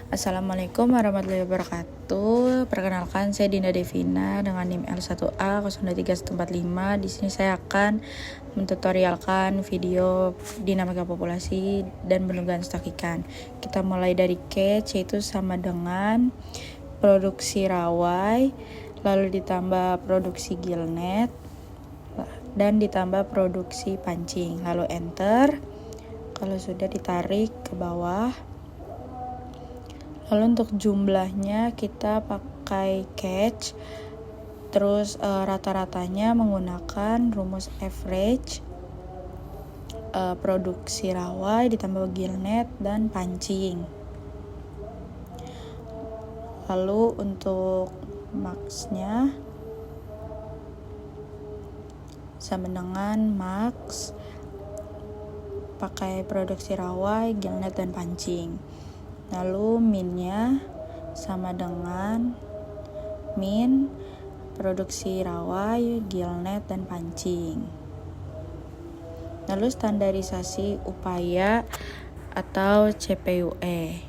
Assalamualaikum warahmatullahi wabarakatuh. Perkenalkan, saya Dinda Devina dengan NIM L1A 02345. Di sini saya akan mentutorialkan video dinamika populasi dan penugasan stok ikan. Kita mulai dari catch, yaitu sama dengan produksi rawai, lalu ditambah produksi gillnet, dan ditambah produksi pancing. Lalu enter. Kalau sudah, ditarik ke bawah. Lalu untuk jumlahnya kita pakai catch, terus rata-ratanya menggunakan rumus average, produksi rawai ditambah gillnet dan pancing. Lalu untuk max-nya sama dengan max pakai produksi rawai, gillnet dan pancing. Lalu minnya sama dengan min produksi rawai, gillnet dan pancing. Lalu standarisasi upaya atau CPUE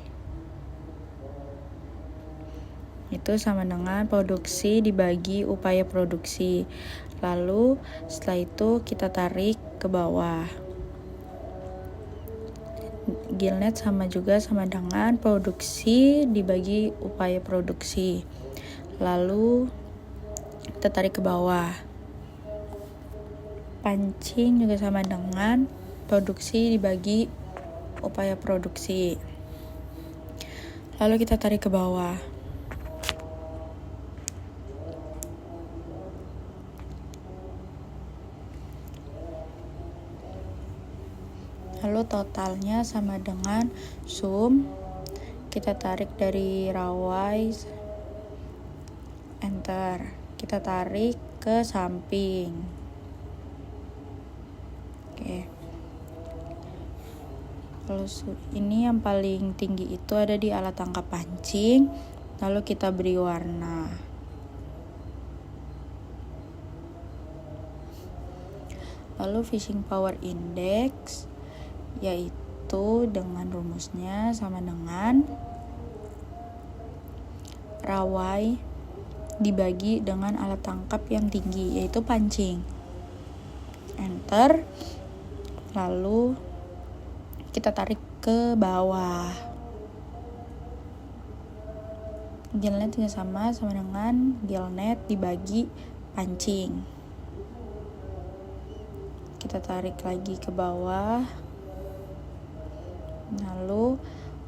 itu sama dengan produksi dibagi upaya produksi. Lalu setelah itu kita tarik ke bawah. Gillnet sama dengan produksi dibagi upaya produksi. Lalu kita tarik ke bawah. Pancing juga sama dengan produksi dibagi upaya produksi. Lalu kita tarik ke bawah. Lalu totalnya sama dengan sum, kita tarik dari rawai, enter, kita tarik ke samping. Oke. Kalau ini yang paling tinggi itu ada di alat tangkap pancing, lalu kita beri warna. Lalu fishing power index yaitu dengan rumusnya sama dengan rawai dibagi dengan alat tangkap yang tinggi, yaitu pancing. Enter. Lalu kita tarik ke bawah. Gillnet juga sama dengan gillnet dibagi pancing. Kita tarik lagi ke bawah. Lalu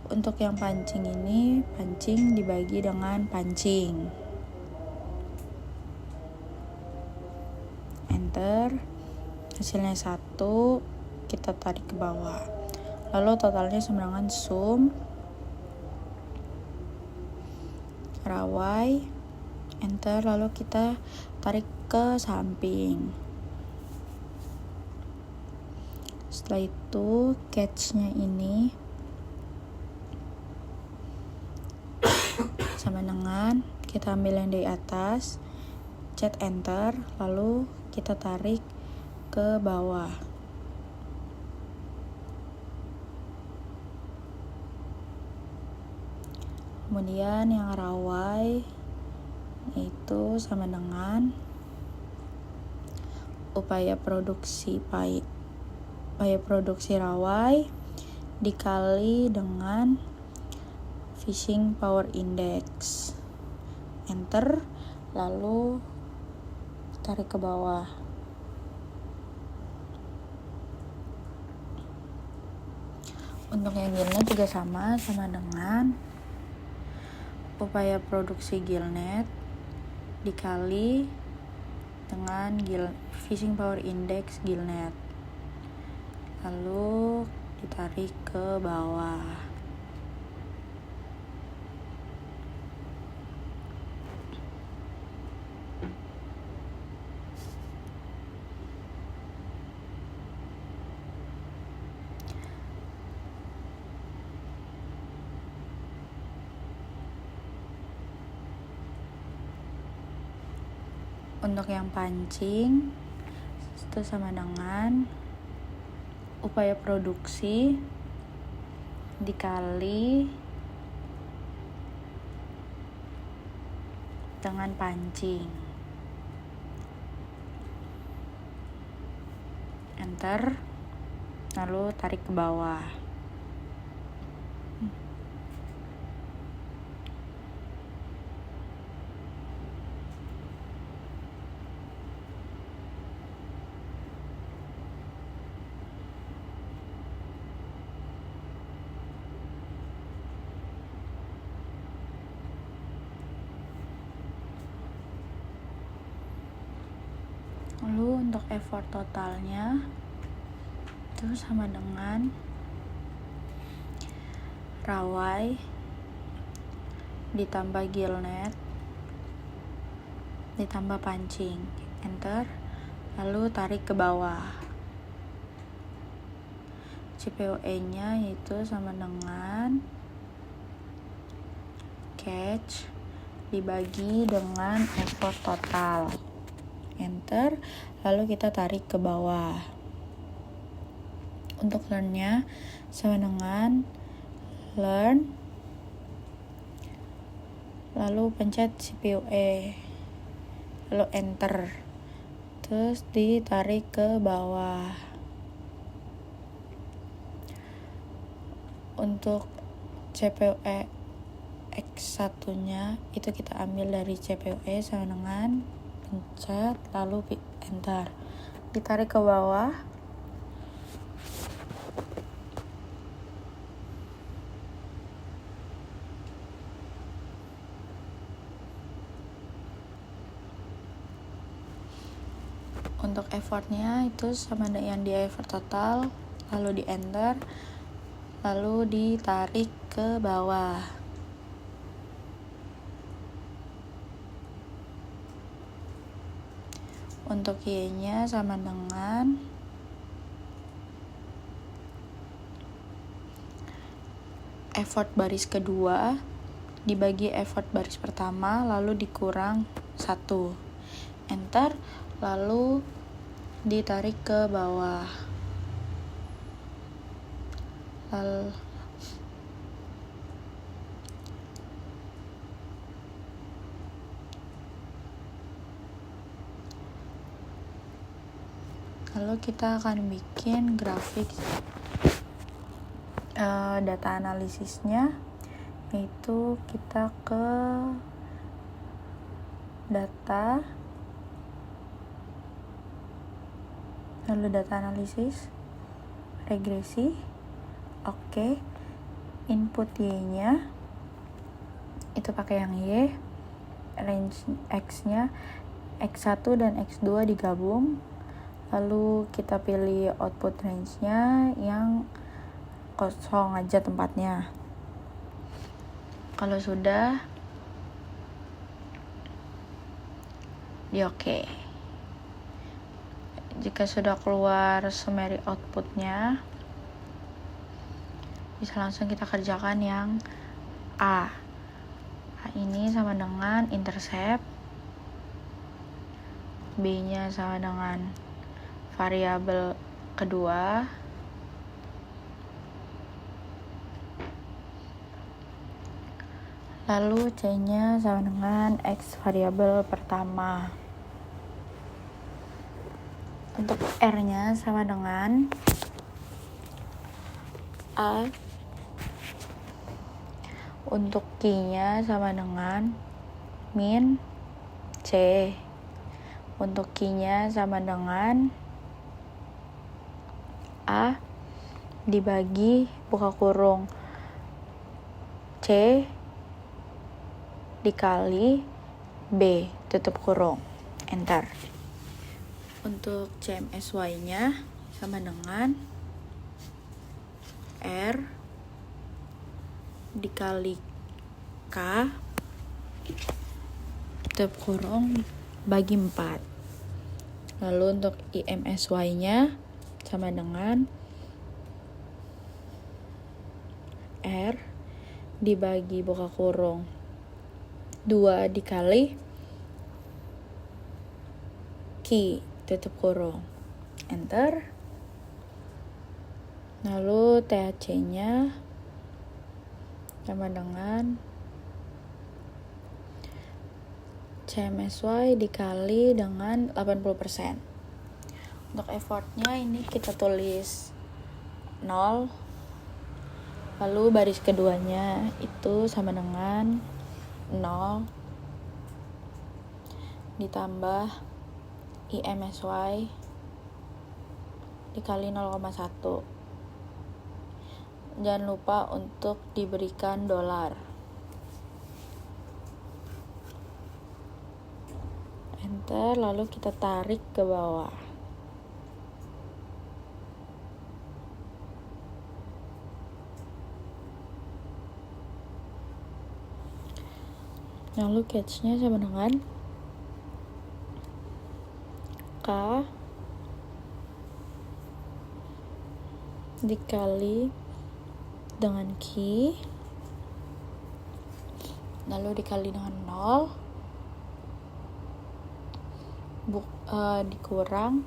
untuk yang pancing ini, pancing dibagi dengan pancing. Enter. Hasilnya 1, kita tarik ke bawah. Lalu totalnya sama dengan sum, rawai, enter, lalu kita tarik ke samping. Setelah itu catch-nya ini sama dengan kita ambil yang di atas, cet enter, lalu kita tarik ke bawah. Kemudian yang rawai itu sama dengan upaya produksi rawai dikali dengan fishing power index. Enter, lalu tarik ke bawah. Untuk yang gillnet juga sama dengan upaya produksi gillnet dikali dengan fishing power index gillnet. Lalu ditarik ke bawah. Untuk yang pancing itu sama dengan upaya produksi dikali dengan pancing. Enter, lalu tarik ke bawah. Lalu untuk effort totalnya itu sama dengan rawai ditambah gillnet ditambah pancing. Enter, lalu tarik ke bawah. CPOE nya yaitu sama dengan catch dibagi dengan effort total. Enter, lalu kita tarik ke bawah. Untuk learn-nya sama dengan learn, lalu pencet CPOE, lalu enter, terus ditarik ke bawah. Untuk CPOE X1 nya itu kita ambil dari CPOE sama dengan pencet lalu enter, ditarik ke bawah. Untuk effortnya itu sama dengan di effort total, lalu di enter, lalu ditarik ke bawah. Untuk Y-nya sama dengan effort baris kedua dibagi effort baris pertama, lalu dikurang 1. Enter, lalu ditarik ke bawah. Lalu kita akan bikin grafik data analisisnya, yaitu kita ke data, lalu data analisis, regresi, oke. Input Y-nya itu pakai yang Y, range X-nya X1 dan X2 digabung, lalu kita pilih output range-nya yang kosong aja tempatnya. Kalau sudah di oke. Jika sudah keluar summary outputnya, bisa langsung kita kerjakan yang A. A ini sama dengan intercept, B-nya sama dengan variabel kedua, lalu C-nya sama dengan X variabel pertama. Untuk R-nya sama dengan A. Untuk Q-nya sama dengan min C. Untuk Q-nya sama dengan A dibagi buka kurung C dikali B tutup kurung, enter. Untuk CMSY-nya sama dengan R dikali K tutup kurung bagi 4. Lalu untuk IMSY-nya sama dengan R dibagi buka kurung 2 dikali Q tutup kurung, enter. Lalu THC-nya sama dengan CMSY dikali dengan 80%. Untuk effortnya ini kita tulis 0, lalu baris keduanya itu sama dengan 0 ditambah IMSY dikali 0,1. Jangan lupa untuk diberikan dolar. Enter, lalu kita tarik ke bawah. Lalu catch-nya sama dengan K dikali dengan Q, lalu dikali dengan 0, dikurang,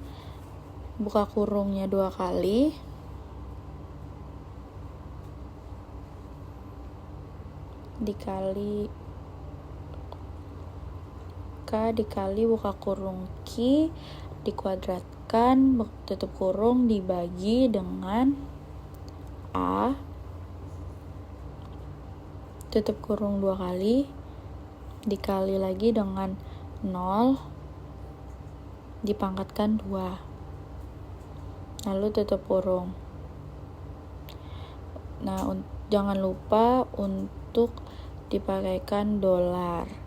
buka kurungnya 2 kali, dikali K dikali buka kurung Q dikuadratkan, tutup kurung dibagi dengan A, tutup kurung 2 kali, dikali lagi dengan 0, dipangkatkan 2, lalu tutup kurung. Nah, jangan lupa untuk dipakaikan dolar.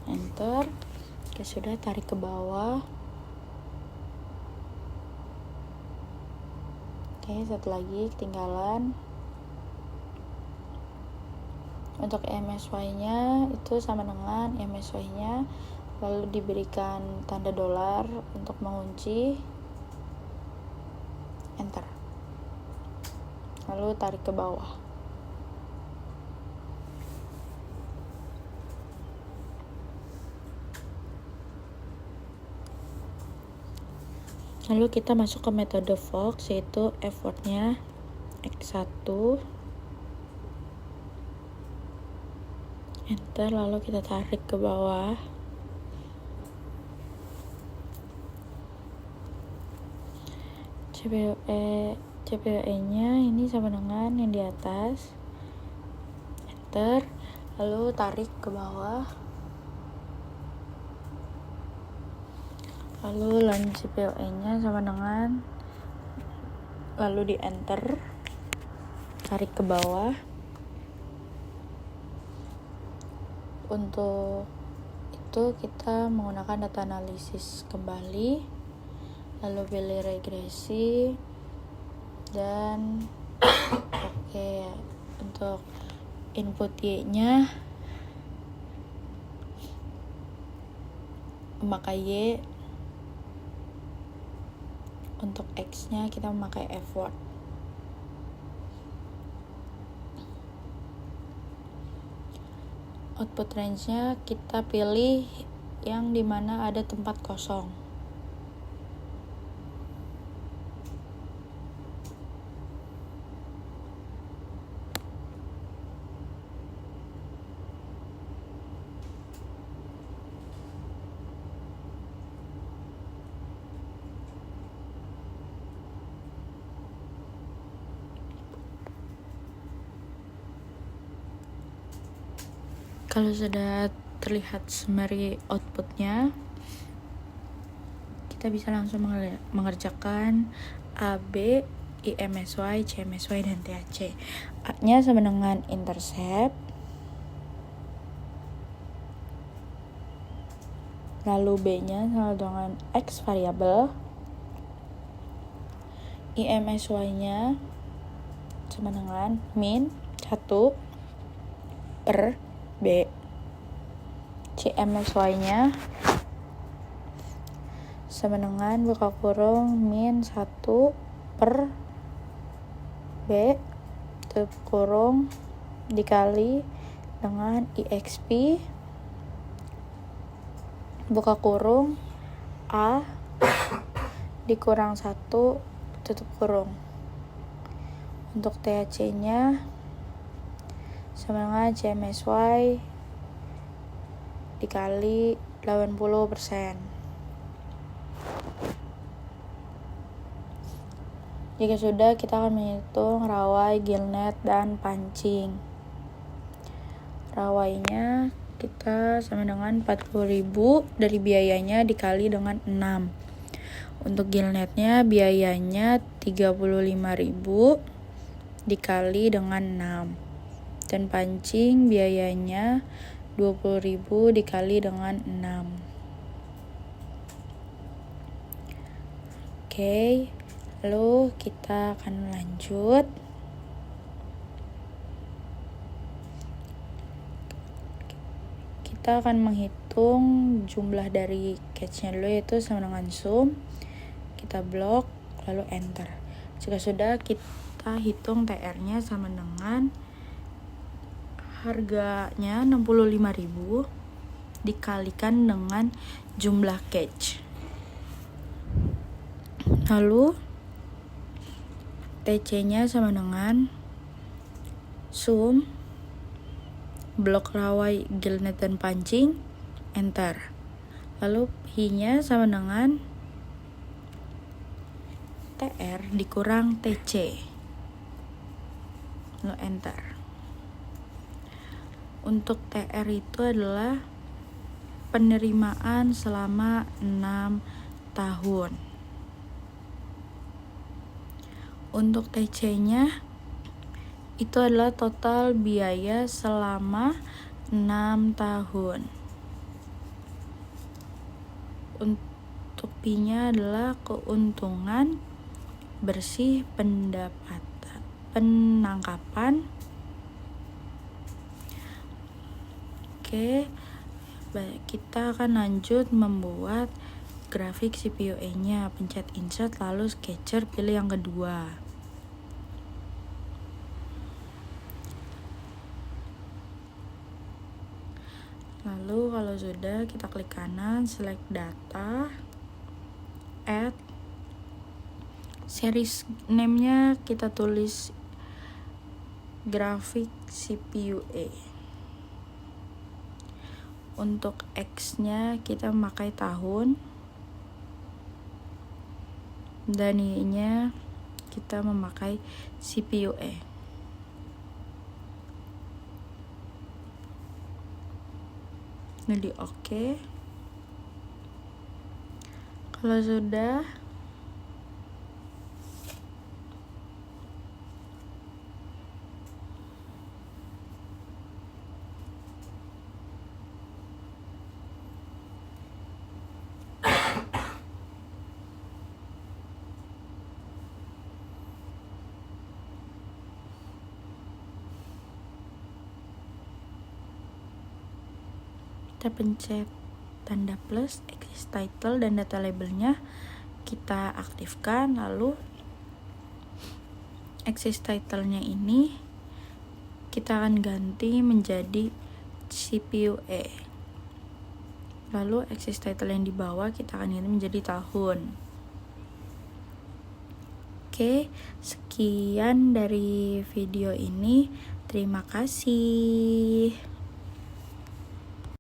Enter. Oke, sudah, tarik ke bawah. Oke, satu lagi ketinggalan. Untuk MSY-nya itu sama dengan MSY-nya, lalu diberikan tanda dolar untuk mengunci. Enter. Lalu tarik ke bawah. Lalu kita masuk ke metode Fox, yaitu effortnya X1. Enter, lalu kita tarik ke bawah. CPOE-nya ini sama dengan yang di atas. Enter, lalu tarik ke bawah. Lalu line CPOE-nya sama dengan, lalu di enter, tarik ke bawah. Untuk itu kita menggunakan data analisis kembali, lalu pilih regresi, dan oke, untuk input Y-nya memakai Y, untuk X-nya kita memakai effort. Output range-nya kita pilih yang dimana ada tempat kosong. Kalau sudah terlihat summary outputnya, kita bisa langsung mengerjakan A, B, IMSY, CMSY, dan THC. A-nya sama dengan intercept, lalu B-nya sama dengan X variable, IMSY-nya sama dengan min 1 per B. CMSY-nya sama dengan buka kurung min 1 per B tutup kurung dikali dengan EXP buka kurung A dikurang 1 tutup kurung. Untuk THC nya sama dengan CMSY dikali 80%. Jika sudah, kita akan menghitung rawai, gillnet, dan pancing. Rawainya kita sama dengan 40.000 dari biayanya dikali dengan 6. Untuk gillnetnya biayanya 35.000 dikali dengan 6. Dan pancing biayanya 20.000 dikali dengan 6. Oke, lalu kita akan lanjut. Kita akan menghitung jumlah dari catch-nya dulu, yaitu sama dengan sum. Kita blok, lalu enter. Jika sudah, kita hitung TR-nya sama dengan harganya 65.000 dikalikan dengan jumlah catch. Lalu TC-nya sama dengan sum, blok rawai, gillnet, dan pancing, enter. Lalu Hi-nya sama dengan TR dikurang TC, lalu enter. Untuk TR itu adalah penerimaan selama 6 tahun. Untuk TC-nya itu adalah total biaya selama 6 tahun. Untuk P-nya adalah keuntungan bersih pendapatan penangkapan. Oke, kita akan lanjut membuat grafik CPUE-nya. Pencet insert, lalu sketcher, pilih yang kedua. Lalu kalau sudah, kita klik kanan, select data, add, series name-nya kita tulis grafik CPUE. Untuk X-nya kita memakai tahun, dan Y-nya kita memakai CPUE. Ini di oke. Kalau sudah, kita pencet tanda plus, exist title, dan data labelnya kita aktifkan. Lalu exist title-nya ini kita akan ganti menjadi CPUE. Lalu exist title yang di bawah kita akan ganti menjadi tahun. Oke, sekian dari video ini. Terima kasih.